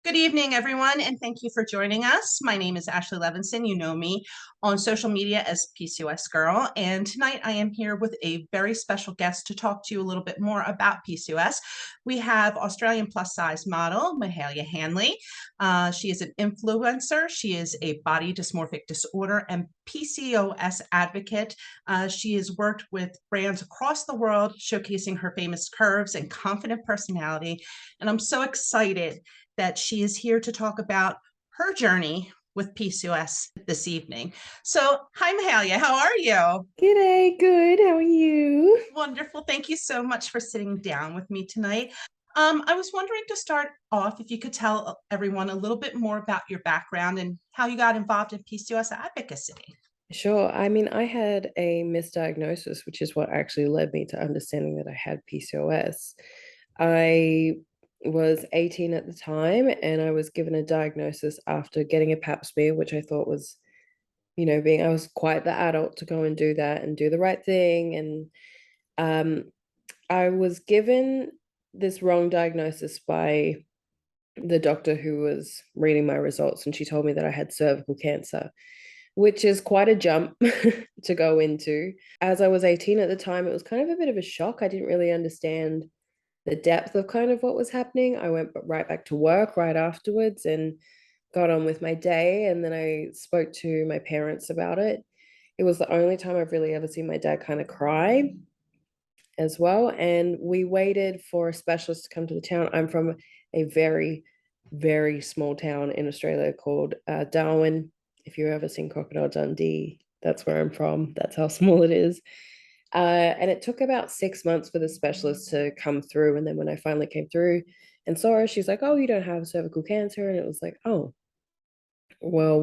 Good evening, everyone, and thank you for joining us. My name is Ashley Levinson. You know me on social media as PCOSgurl, and tonight I am here with a very special guest to talk to you a little bit more about PCOS. We have Australian plus-size model Mahalia Handley. She is an influencer. She is a body dysmorphic disorder and PCOS advocate. She has worked with brands across the world, showcasing her famous curves and confident personality, and I'm so excited that she is here to talk about her journey with PCOS this evening. So, hi, Mahalia, how are you? G'day, good. How are you? Wonderful. Thank you so much for sitting down with me tonight. I was wondering to start off if you could tell everyone a little bit more about your background and how you got involved in PCOS advocacy. Sure. I had a misdiagnosis, which is what actually led me to understanding that I had PCOS. I was 18 at the time, and I was given a diagnosis after getting a pap smear, which I thought was, I was quite the adult to go and do that and do the right thing. And I was given this wrong diagnosis by the doctor who was reading my results, and she told me that I had cervical cancer, which is quite a jump to go into. As I was 18 at the time, it was kind of a bit of a shock. I didn't really understand the depth of kind of what was happening. I went right back to work right afterwards and got on with my day. And then I spoke to my parents about it. It was the only time I've really ever seen my dad kind of cry as well. And we waited for a specialist to come to the town. I'm from a very, very small town in Australia called Darwin. If you've ever seen Crocodile Dundee, that's where I'm from. That's how small it is. And it took about 6 months for the specialist to come through. And then when I finally came through and saw her, she's like, "Oh, you don't have cervical cancer." And it was like, "Oh, well,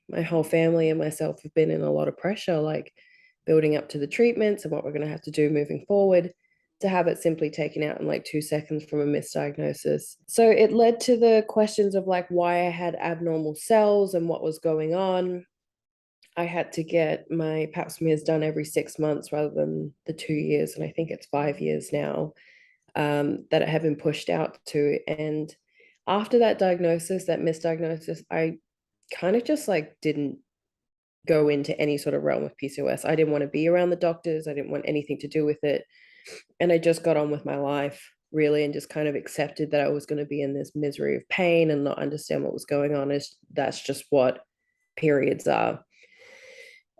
my whole family and myself have been in a lot of pressure, like building up to the treatments and what we're going to have to do moving forward, to have it simply taken out in like 2 seconds from a misdiagnosis." So it led to the questions of like why I had abnormal cells and what was going on. I had to get my pap smears done every 6 months rather than the 2 years. And I think it's 5 years now that it had been pushed out to. And after that diagnosis, that misdiagnosis, I kind of just like didn't go into any sort of realm of PCOS. I didn't want to be around the doctors. I didn't want anything to do with it. And I just got on with my life really and just kind of accepted that I was going to be in this misery of pain and not understand what was going on. Is that's just what periods are.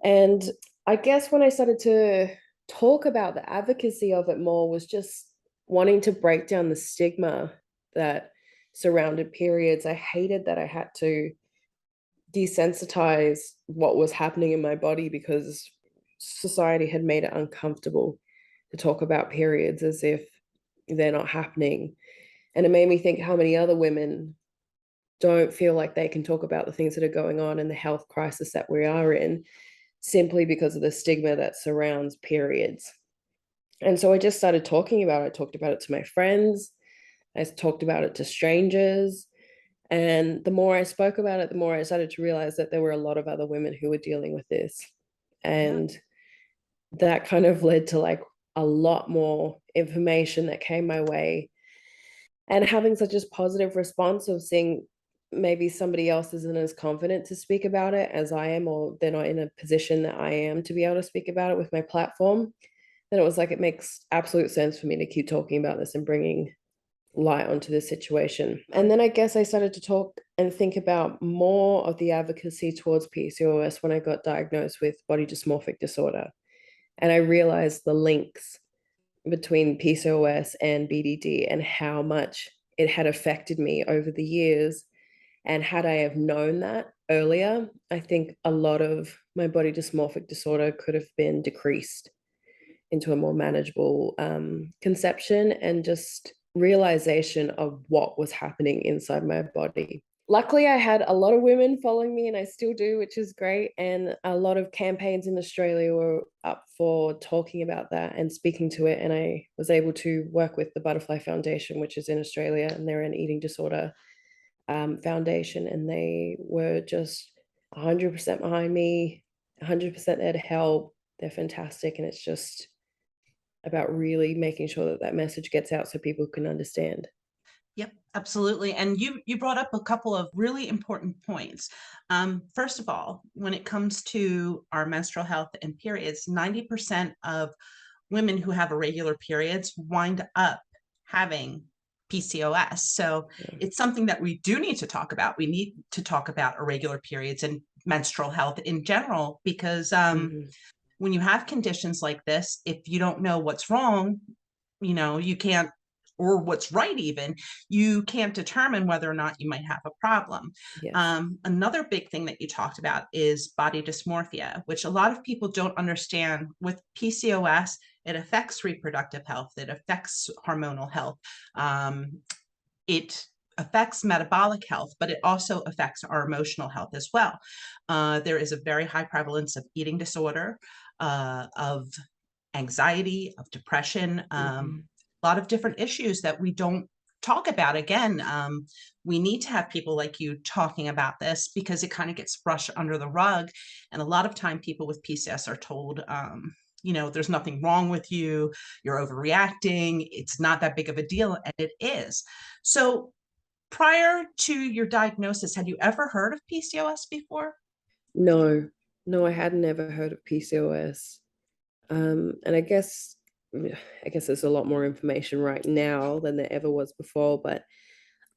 And I guess when I started to talk about the advocacy of it more was just wanting to break down the stigma that surrounded periods. I hated that I had to desensitize what was happening in my body because society had made it uncomfortable to talk about periods as if they're not happening. And it made me think how many other women don't feel like they can talk about the things that are going on in the health crisis that we are in simply because of the stigma that surrounds periods. And so I just started talking about it. I talked about it to my friends. I talked about it to strangers. And the more I spoke about it, the more I started to realize that there were a lot of other women who were dealing with this. And that kind of led to like a lot more information that came my way. And having such a positive response of seeing maybe somebody else isn't as confident to speak about it as I am, or they're not in a position that I am to be able to speak about it with my platform, then it was like it makes absolute sense for me to keep talking about this and bringing light onto this situation. And then I guess I started to talk and think about more of the advocacy towards PCOS when I got diagnosed with body dysmorphic disorder. And I realized the links between PCOS and BDD and how much it had affected me over the years. And had I have known that earlier, I think a lot of my body dysmorphic disorder could have been decreased into a more manageable conception and just realization of what was happening inside my body. Luckily, I had a lot of women following me, and I still do, which is great. And a lot of campaigns in Australia were up for talking about that and speaking to it. And I was able to work with the Butterfly Foundation, which is in Australia, and they're an eating disorder foundation. And they were just 100% behind me, 100% there to help. They're fantastic. And it's just about really making sure that that message gets out so people can understand. Yep, absolutely. And you brought up a couple of really important points. First of all, when it comes to our menstrual health and periods, 90% of women who have irregular periods wind up having PCOS. So Yeah. it's something that we do need to talk about. We need to talk about irregular periods and menstrual health in general, because Hmm. when you have conditions like this, if you don't know what's wrong, you can't, or what's right even, you can't determine whether or not you might have a problem. Yes. Another big thing that you talked about is body dysmorphia, which a lot of people don't understand. With PCOS, it affects reproductive health, it affects hormonal health, it affects metabolic health, but it also affects our emotional health as well. There is a very high prevalence of eating disorder, of anxiety, of depression, Hmm. a lot of different issues that we don't talk about. Again, we need to have people like you talking about this, because it kind of gets brushed under the rug. And a lot of time people with PCS are told, there's nothing wrong with you, you're overreacting, it's not that big of a deal, and it is. So prior to your diagnosis, had you ever heard of PCOS before? No, no, I had never heard of PCOS. And I guess there's a lot more information right now than there ever was before, but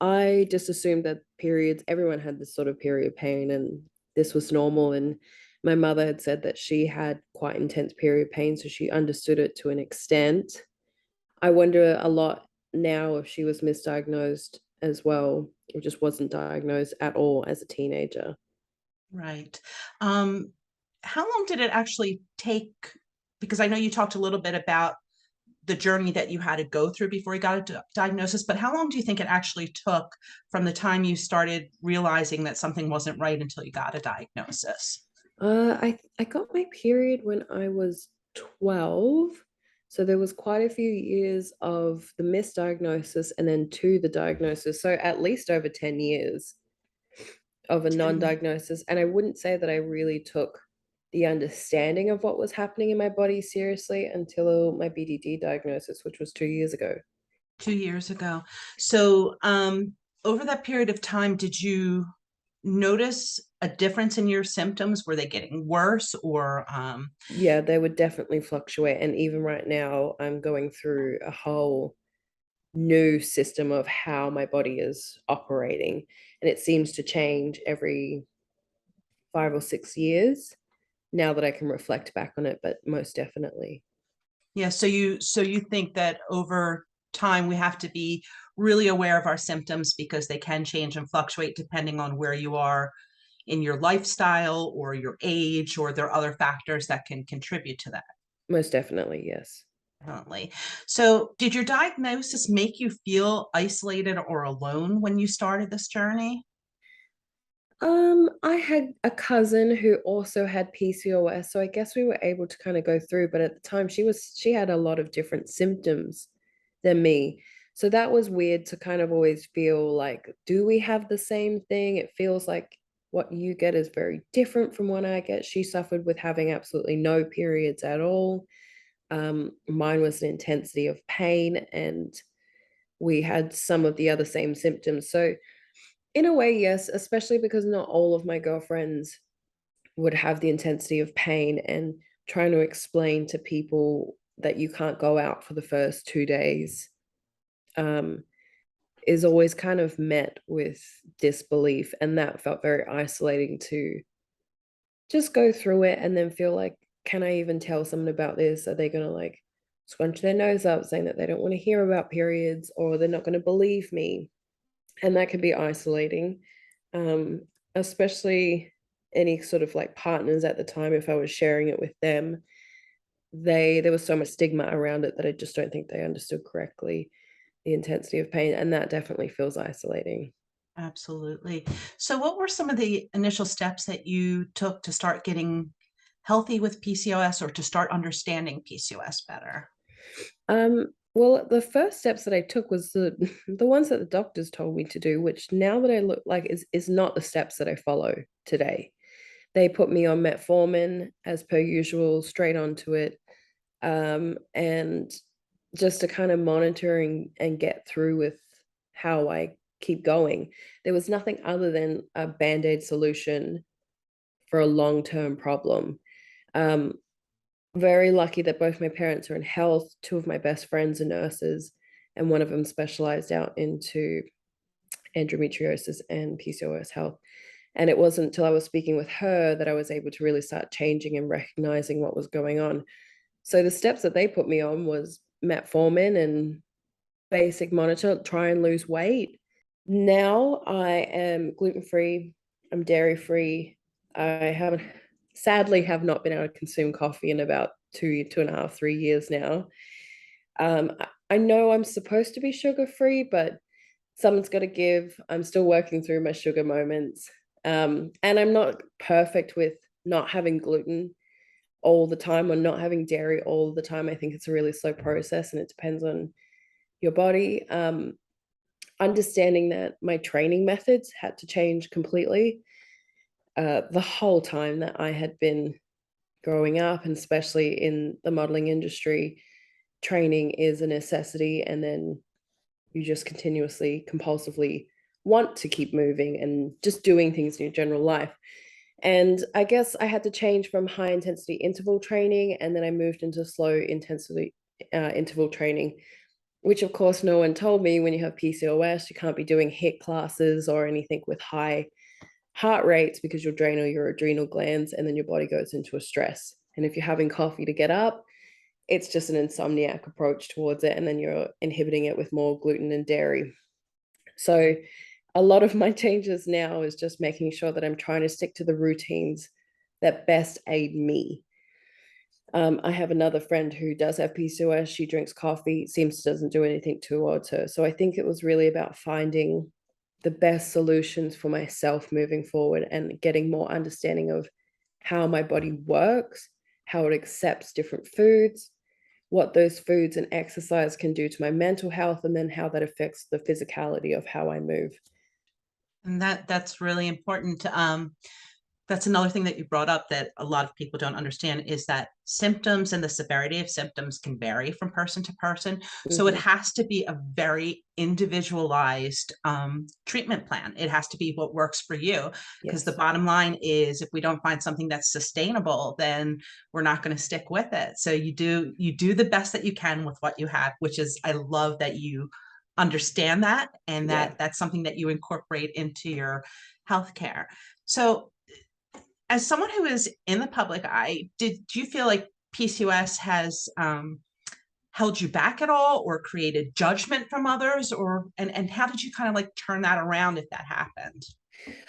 I just assumed that periods, everyone had this sort of period pain and this was normal. And my mother had said that she had quite intense period pain, so she understood it to an extent. I wonder a lot now if she was misdiagnosed as well, or just wasn't diagnosed at all as a teenager. Right. Um, how long did it actually take? Because I know you talked a little bit about the journey that you had to go through before you got a diagnosis, but how long do you think it actually took from the time you started realizing that something wasn't right until you got a diagnosis? I got my period when I was 12. So there was quite a few years of the misdiagnosis and then to the diagnosis. So at least over 10 years of a 10 years. non-diagnosis. And I wouldn't say that I really took the understanding of what was happening in my body seriously until my BDD diagnosis, which was 2 years ago. 2 years ago. So, over that period of time, did you notice a difference in your symptoms? Were they getting worse, or Yeah, they would definitely fluctuate. And even right now, I'm going through a whole new system of how my body is operating. And it seems to change every 5 or 6 years now that I can reflect back on it, but most definitely. yeah, so you think that over time we have to be really aware of our symptoms, because they can change and fluctuate depending on where you are in your lifestyle or your age, or there are other factors that can contribute to that. Most definitely, yes. Definitely. So, did your diagnosis make you feel isolated or alone when you started this journey? I had a cousin who also had PCOS, so I guess we were able to kind of go through, but at the time she had a lot of different symptoms than me. So that was weird to kind of always feel like, do we have the same thing? It feels like what you get is very different from what I get. She suffered with having absolutely no periods at all. Mine was an intensity of pain, and we had some of the other same symptoms. So in a way, yes, especially because not all of my girlfriends would have the intensity of pain, and trying to explain to people that you can't go out for the first 2 days um, is always kind of met with disbelief. And that felt very isolating to just go through it and then feel like, can I even tell someone about this? Are they going to like scrunch their nose up saying that they don't want to hear about periods, or they're not going to believe me? And that can be isolating, um, especially any sort of like partners at the time. If I was sharing it with them, there was so much stigma around it that I just don't think they understood correctly the intensity of pain, and that definitely feels isolating. Absolutely. So, what were some of the initial steps that you took to start getting healthy with PCOS, or to start understanding PCOS better? Well, the first steps that I took was the the ones that the doctors told me to do, which now that I look like is not the steps that I follow today. They put me on metformin as per usual, straight onto it, and just to kind of monitor and get through with how I keep going. There was nothing other than a band-aid solution for a long-term problem. Um, very lucky that both my parents are in health. Two of my best friends are nurses, and one of them specialized out into endometriosis and PCOS health. And it wasn't until I was speaking with her that I was able to really start changing and recognizing what was going on. So the steps that they put me on was metformin and basic monitor, try and lose weight. Now I am gluten-free, I'm dairy-free. I haven't, sadly, have not been able to consume coffee in about 2.5, 3 years now. I know I'm supposed to be sugar-free, but something's got to give. I'm still working through my sugar moments. And I'm not perfect with not having gluten all the time or not having dairy all the time. I think it's a really slow process and it depends on your body. Understanding that my training methods had to change completely. The whole time that I had been growing up, and especially in the modeling industry, training is a necessity. And then you just continuously, compulsively want to keep moving and just doing things in your general life. And I guess I had to change from high intensity interval training, and then I moved into slow intensity interval training, which of course no one told me when you have PCOS, you can't be doing HIIT classes or anything with high heart rates because you'll drain all your adrenal glands and then your body goes into a stress. And if you're having coffee to get up, it's just an insomniac approach towards it, and then you're inhibiting it with more gluten and dairy. So a lot of my changes now is just making sure that I'm trying to stick to the routines that best aid me. I have another friend who does have PCOS. She drinks coffee, seems doesn't do anything towards her. So I think it was really about finding the best solutions for myself moving forward and getting more understanding of how my body works, how it accepts different foods, what those foods and exercise can do to my mental health, and then how that affects the physicality of how I move. And that's really important. That's another thing that you brought up that a lot of people don't understand is that symptoms and the severity of symptoms can vary from person to person. So it Mm-hmm. has to be a very individualized treatment plan. It has to be what works for you, because the Yes. bottom line is if we don't find something that's sustainable, then we're not going to stick with it. So you do the best that you can with what you have, which is, I love that you understand that, and Yeah. that's something that you incorporate into your healthcare. So as someone who is in the public eye, do you feel like PCOS has held you back at all, or created judgment from others, or and how did you kind of like turn that around if that happened?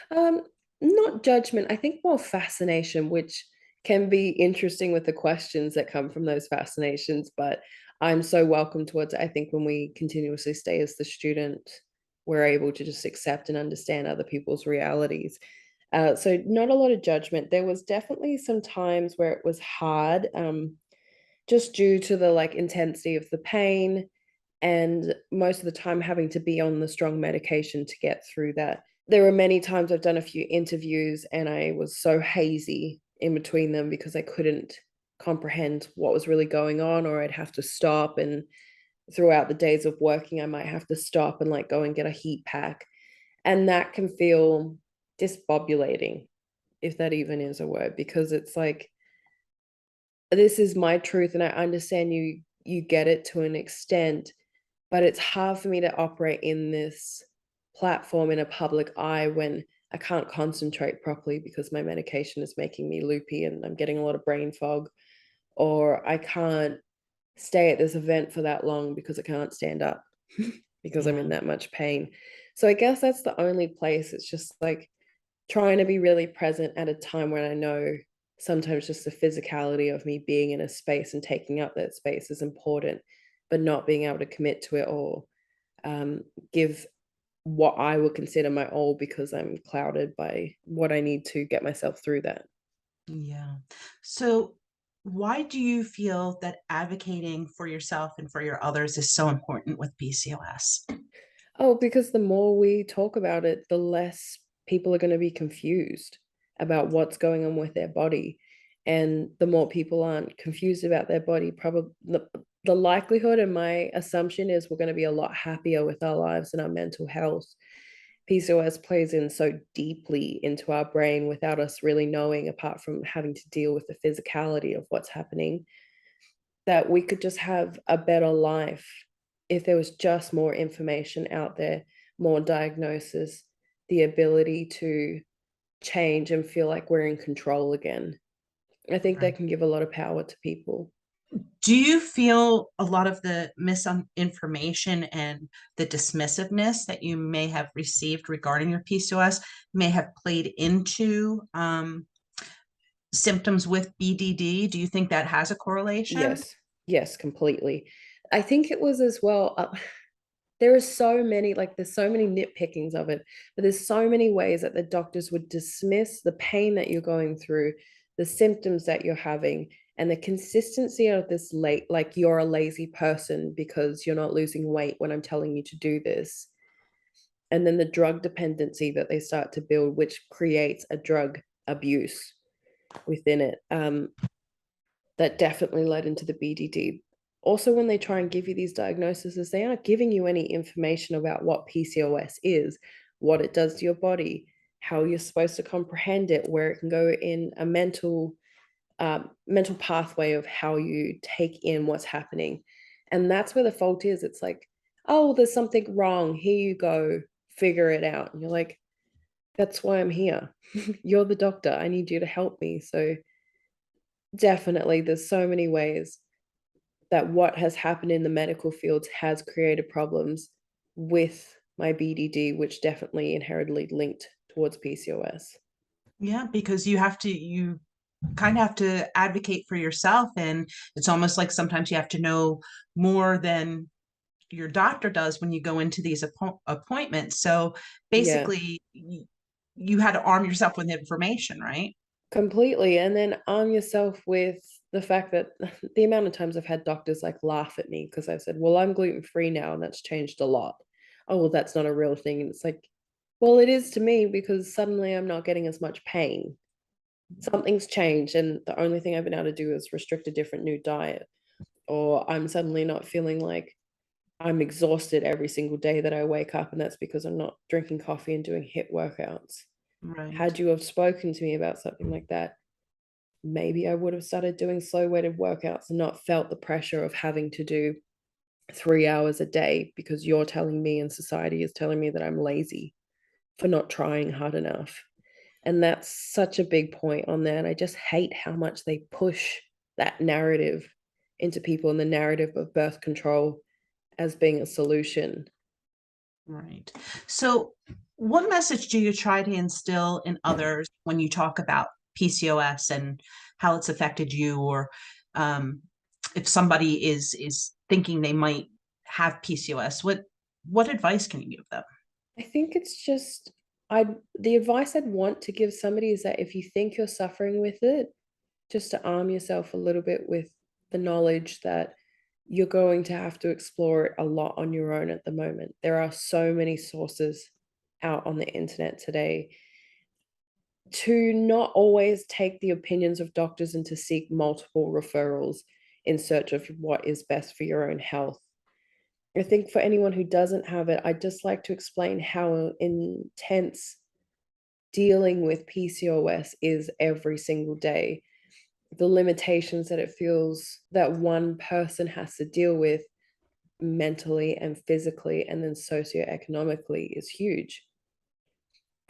Um, Not judgment, I think more fascination, which can be interesting with the questions that come from those fascinations, but I'm so welcome towards it. I think when we continuously stay as the student, we're able to just accept and understand other people's realities. So not a lot of judgment. There was definitely some times where it was hard, just due to the like intensity of the pain, and most of the time having to be on the strong medication to get through that. There were many times I've done a few interviews and I was so hazy in between them because I couldn't comprehend what was really going on, or I'd have to stop. And throughout the days of working, I might have to stop and like go and get a heat pack. And that can feel disbobulating, if that even is a word, because it's like, this is my truth and I understand you get it to an extent, but it's hard for me to operate in this platform in a public eye when I can't concentrate properly because my medication is making me loopy and I'm getting a lot of brain fog, or I can't stay at this event for that long because I can't stand up because I'm Yeah. in that much pain. So I guess that's the only place. It's just like trying to be really present at a time when I know sometimes just the physicality of me being in a space and taking up that space is important, but not being able to commit to it or give what I would consider my all because I'm clouded by what I need to get myself through that. Yeah. So why do you feel that advocating for yourself and for your others is so important with PCOS? Oh, because the more we talk about it, the less people are going to be confused about what's going on with their body. And the more people aren't confused about their body, probably the likelihood and my assumption is we're going to be a lot happier with our lives and our mental health. PCOS plays in so deeply into our brain without us really knowing, apart from having to deal with the physicality of what's happening, that we could just have a better life if there was just more information out there, more diagnosis, the ability to change and feel like we're in control again. I think that Right. can give a lot of power to people. Do you feel a lot of the misinformation and the dismissiveness that you may have received regarding your PCOS may have played into symptoms with BDD? Do you think that has a correlation? Yes, yes, completely. I think it was as well. There are so many, like, there's so many nitpickings of it, but there's so many ways that the doctors would dismiss the pain that you're going through, the symptoms that you're having, and the consistency of this late, like you're a lazy person because you're not losing weight when I'm telling you to do this. And then the drug dependency that they start to build, which creates a drug abuse within it. That definitely led into the BDD. Also, when they try and give you these diagnoses, they aren't giving you any information about what PCOS is, what it does to your body, how you're supposed to comprehend it, where it can go in a mental pathway of how you take in what's happening. And that's where the fault is. It's like, oh, there's something wrong. Here you go, figure it out. And you're like, that's why I'm here. You're the doctor. I need you to help me. So definitely, there's so many ways that what has happened in the medical fields has created problems with my BDD, which definitely inherently linked towards PCOS. Yeah, because you kind of have to advocate for yourself. And it's almost like sometimes you have to know more than your doctor does when you go into these appointments. So Yeah, basically, you had to arm yourself with information, right? completely. And then arm yourself with the fact that the amount of times I've had doctors like laugh at me because I said, well, I'm gluten free now, and that's changed a lot. Oh, well, that's not a real thing. And it's like, well, it is to me because suddenly I'm not getting as much pain. Something's changed, and the only thing I've been able to do is restrict a different new diet. Or I'm suddenly not feeling like I'm exhausted every single day that I wake up, and that's because I'm not drinking coffee and doing HIIT workouts. Right. Had you have spoken to me about something like that, maybe I would have started doing slow weighted workouts and not felt the pressure of having to do 3 hours a day because you're telling me and society is telling me that I'm lazy for not trying hard enough. And that's such a big point on there. And I just hate how much they push that narrative into people, and the narrative of birth control as being a solution. Right. So, what message do you try to instill in others when you talk about PCOS and how it's affected you, or um, if somebody is thinking they might have PCOS? What advice can you give them? I think it's just I the advice I'd want to give somebody is that if you think you're suffering with it, just to arm yourself a little bit with the knowledge that you're going to have to explore it a lot on your own at the moment. There are so many sources out on the internet today, to not always take the opinions of doctors and to seek multiple referrals in search of what is best for your own health. I think for anyone who doesn't have it, I'd just like to explain how intense dealing with PCOS is every single day. The limitations that it feels that one person has to deal with mentally and physically and then socioeconomically is huge.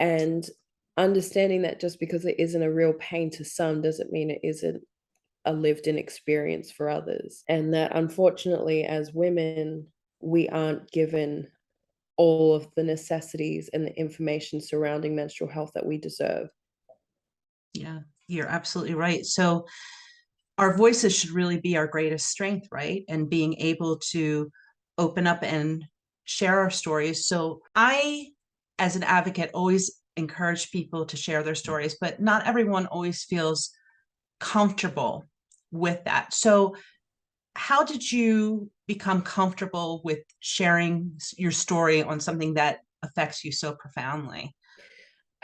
And understanding that just because it isn't a real pain to some doesn't mean it isn't a lived in experience for others. And that unfortunately, as women, we aren't given all of the necessities and the information surrounding menstrual health that we deserve. Yeah, you're absolutely right. So, our voices should really be our greatest strength, right? And being able to open up and share our stories. So I, as an advocate, always encourage people to share their stories, but not everyone always feels comfortable with that. So how did you become comfortable with sharing your story on something that affects you so profoundly?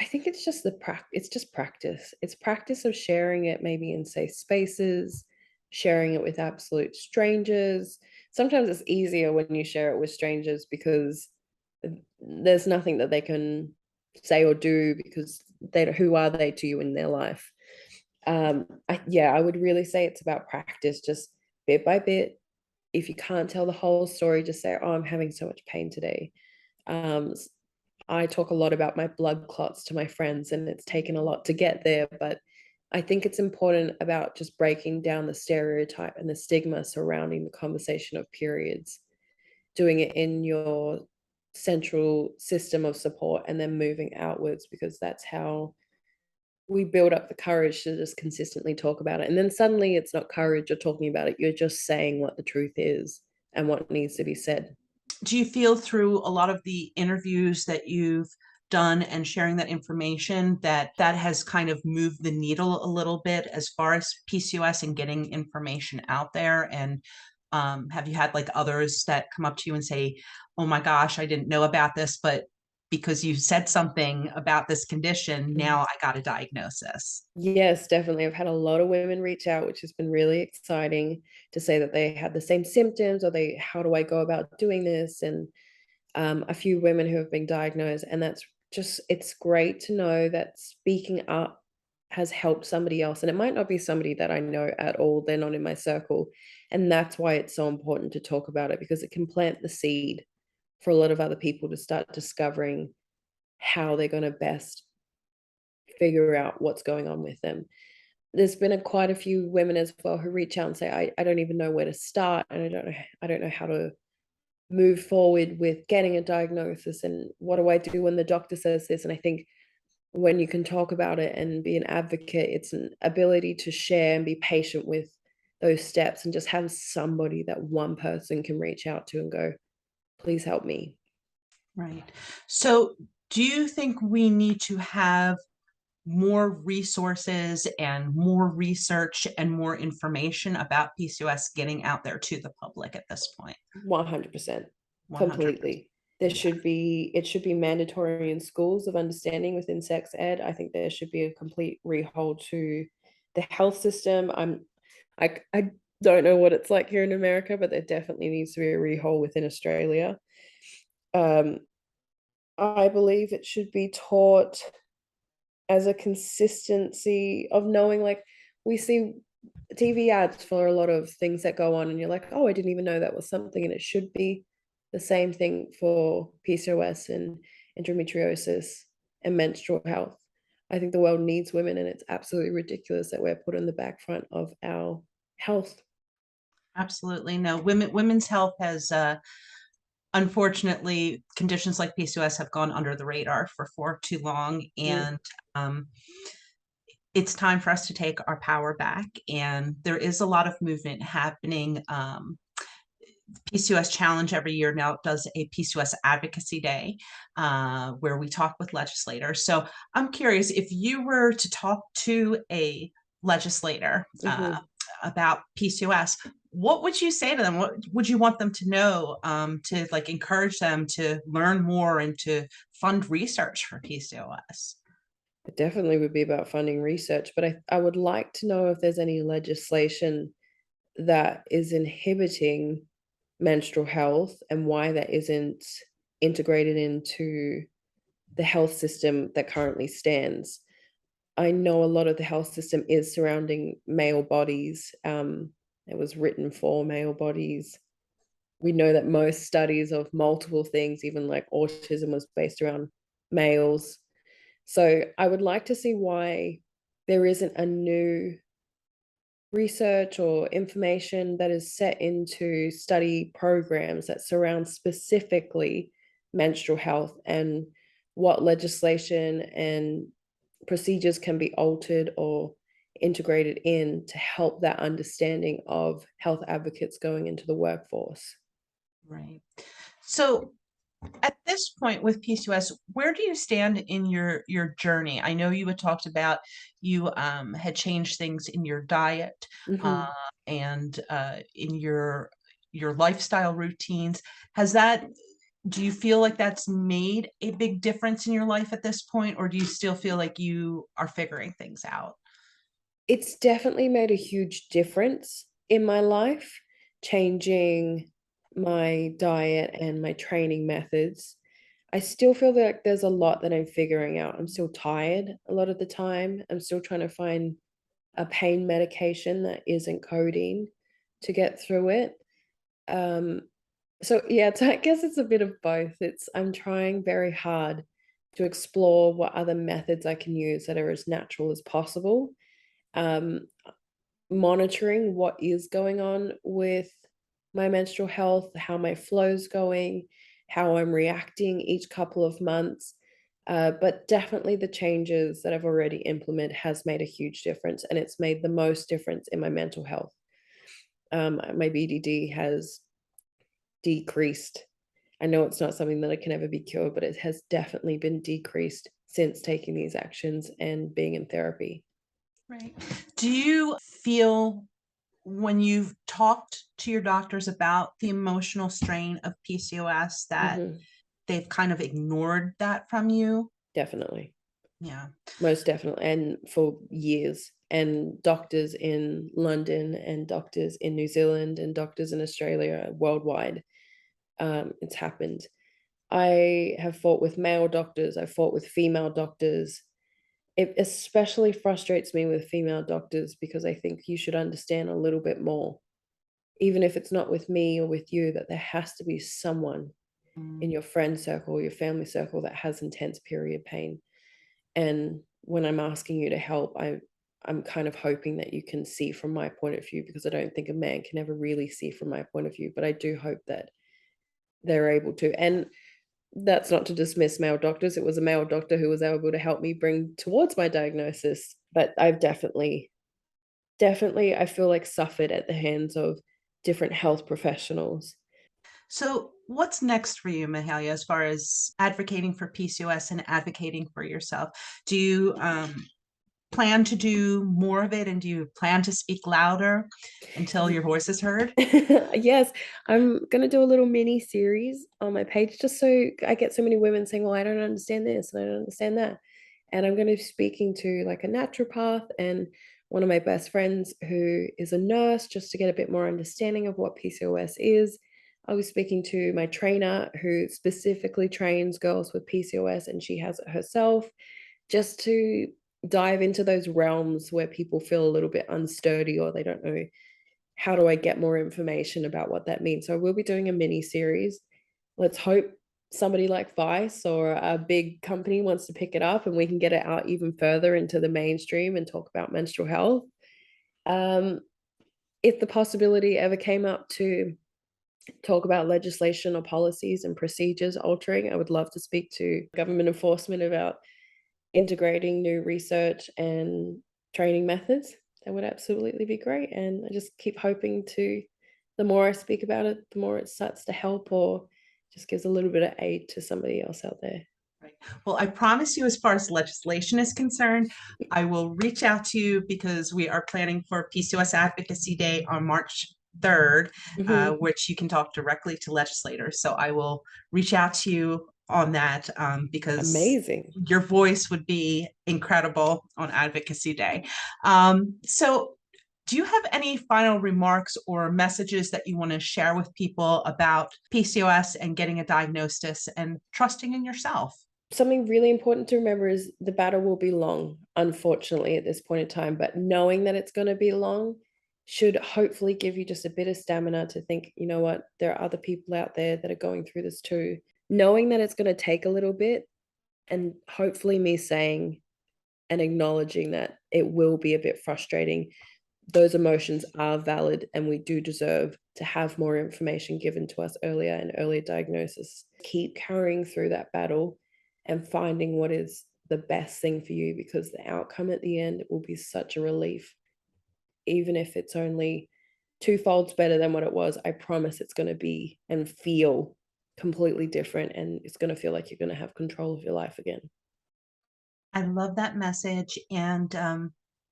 I think it's just it's just practice. It's practice of sharing it maybe in safe spaces, sharing it with absolute strangers. Sometimes it's easier when you share it with strangers because there's nothing that they can say or do because who are they to you in their life? I would really say it's about practice, just bit by bit. If you can't tell the whole story, just say, oh, I'm having so much pain today. um, I talk a lot about my blood clots to my friends, and it's taken a lot to get there, but I think it's important about just breaking down the stereotype and the stigma surrounding the conversation of periods, doing it in your central system of support and then moving outwards, because that's how we build up the courage to just consistently talk about it. And then suddenly it's not courage you're talking about it, you're just saying what the truth is and what needs to be said. Do you feel through a lot of the interviews that you've done and sharing that information that that has kind of moved the needle a little bit as far as PCOS and getting information out there? And have you had like others that come up to you and say, oh my gosh, I didn't know about this, but because you said something about this condition, now I got a diagnosis? Yes, definitely. I've had a lot of women reach out, which has been really exciting, to say that they had the same symptoms, or how do I go about doing this? And a few women who have been diagnosed. And it's great to know that speaking up has helped somebody else. And it might not be somebody that I know at all, they're not in my circle. And that's why it's so important to talk about it, because it can plant the seed for a lot of other people to start discovering how they're going to best figure out what's going on with them. There's been quite a few women as well who reach out and say, I don't even know where to start, and I don't know how to move forward with getting a diagnosis, and what do I do when the doctor says this? And I think when you can talk about it and be an advocate, it's an ability to share and be patient with those steps, and just have somebody that one person can reach out to and go, please help me. Right. So do you think we need to have more resources and more research and more information about PCOS getting out there to the public at this point? 100%. 100%. Completely. There Yeah, should be it should be mandatory in schools of understanding within sex ed. I think there should be a complete rehaul to the health system. I don't know what it's like here in America, but there definitely needs to be a rehaul within Australia. Um, I believe it should be taught as a consistency of knowing, like, we see TV ads for a lot of things that go on, and you're like, oh, I didn't even know that was something. And it should be the same thing for PCOS and endometriosis and menstrual health. I think the world needs women, and it's absolutely ridiculous that we're put on the back front of our health. absolutely. No, women's health has unfortunately, conditions like PCOS have gone under the radar for far too long, Mm. and um, it's time for us to take our power back. And there is a lot of movement happening. PCOS Challenge every year now does a PCOS Advocacy Day where we talk with legislators. So I'm curious, if you were to talk to a legislator Mhm. about PCOS, what would you say to them? What would you want them to know to like encourage them to learn more and to fund research for PCOS? It definitely would be about funding research, but I would like to know if there's any legislation that is inhibiting menstrual health, and why that isn't integrated into the health system that currently stands. I know a lot of the health system is surrounding male bodies. It was written for male bodies. We know that most studies of multiple things, even like autism, was based around males. So I would like to see why there isn't a new research or information that is set into study programs that surround specifically menstrual health, and what legislation and procedures can be altered or integrated in to help that understanding of health advocates going into the workforce. Right. So at this point with PCOS, where do you stand in your journey? I know you had talked about you had changed things in your diet uh, Mhm. and in your lifestyle routines. Has that, do you feel like that's made a big difference in your life at this point, or do you still feel like you are figuring things out? It's definitely made a huge difference. in my life, changing my diet and my training methods. I still feel like there's a lot that I'm figuring out. I'm still tired a lot of the time. I'm still trying to find a pain medication that isn't codeine to get through it. Um, so yeah, so I guess it's a bit of both. I'm trying very hard to explore what other methods I can use that are as natural as possible. Um, Monitoring what is going on with my menstrual health, how my flow's going, how I'm reacting each couple of months. But definitely the changes that I've already implemented has made a huge difference, and it's made the most difference in my mental health. My BDD has decreased. I know it's not something that I can ever be cured, but it has definitely been decreased since taking these actions and being in therapy. Right. Do you feel when you've talked to your doctors about the emotional strain of PCOS that Hmm. they've kind of ignored that from you? Definitely. Yeah. Most definitely, and for years. And doctors in London and doctors in New Zealand and doctors in Australia worldwide, it's happened. I have fought with male doctors, I've fought with female doctors. It especially frustrates me with female doctors because I think you should understand a little bit more, even if it's not with me or with you, that there has to be someone in Mm. your friend circle, your family circle that has intense period pain. And when I'm asking you to help, I'm kind of hoping that you can see from my point of view, because I don't think a man can ever really see from my point of view, but I do hope that they're able to. And that's not to dismiss male doctors. It was a male doctor who was able to help me bring towards my diagnosis, but I've definitely I feel like suffered at the hands of different health professionals. So, what's next for you, Mahalia, as far as advocating for PCOS and advocating for yourself? Do you plan to do more of it, and do you plan to speak louder until your voice is heard? Yes, I'm gonna do a little mini series on my page just so I get so many women saying, "Well, I don't understand this and I don't understand that." And I'm gonna be speaking to like a naturopath and one of my best friends who is a nurse, just to get a bit more understanding of what PCOS is. I'll be speaking to my trainer who specifically trains girls with PCOS, and she has it herself, just to dive into those realms where people feel a little bit unsturdy or they don't know how do I get more information about what that means. So we'll be doing a mini series. Let's hope somebody like Vice or a big company wants to pick it up and we can get it out even further into the mainstream and talk about menstrual health. Um, if the possibility ever came up to talk about legislation or policies and procedures altering, I would love to speak to government enforcement about integrating new research and training methods. That would absolutely be great. And I just keep hoping to, the more I speak about it, the more it starts to help or just gives a little bit of aid to somebody else out there. Right. Well, I promise you, as far as legislation is concerned, I will reach out to you because we are planning for PCOS Advocacy Day on March 3rd, Hmm. which you can talk directly to legislators. So I will reach out to you on that because Amazing. your voice would be incredible on Advocacy Day. So, do you have any final remarks or messages that you want to share with people about PCOS and getting a diagnosis and trusting in yourself? Something really important to remember is the battle will be long, unfortunately, at this point in time, but knowing that it's going to be long should hopefully give you just a bit of stamina to think, you know what, there are other people out there that are going through this too. Knowing that it's going to take a little bit, and hopefully me saying and acknowledging that it will be a bit frustrating. Those emotions are valid, and we do deserve to have more information given to us earlier and earlier diagnosis. Keep carrying through that battle and finding what is the best thing for you, because the outcome at the end will be such a relief. Even if it's only two folds better than what it was, I promise it's going to be and feel completely different. And it's going to feel like you're going to have control of your life again. I love that message and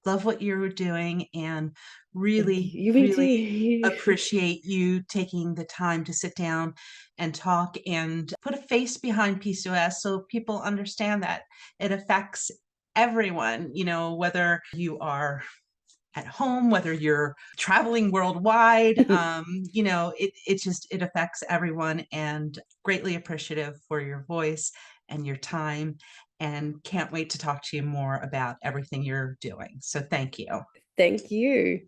love what you're doing and Thank really, you. Me really too. appreciate you taking the time to sit down and talk and put a face behind PCOS so people understand that it affects everyone, whether you are at home, whether you're traveling worldwide. It affects everyone, and greatly appreciative for your voice and your time, and can't wait to talk to you more about everything you're doing. So thank you. Thank you.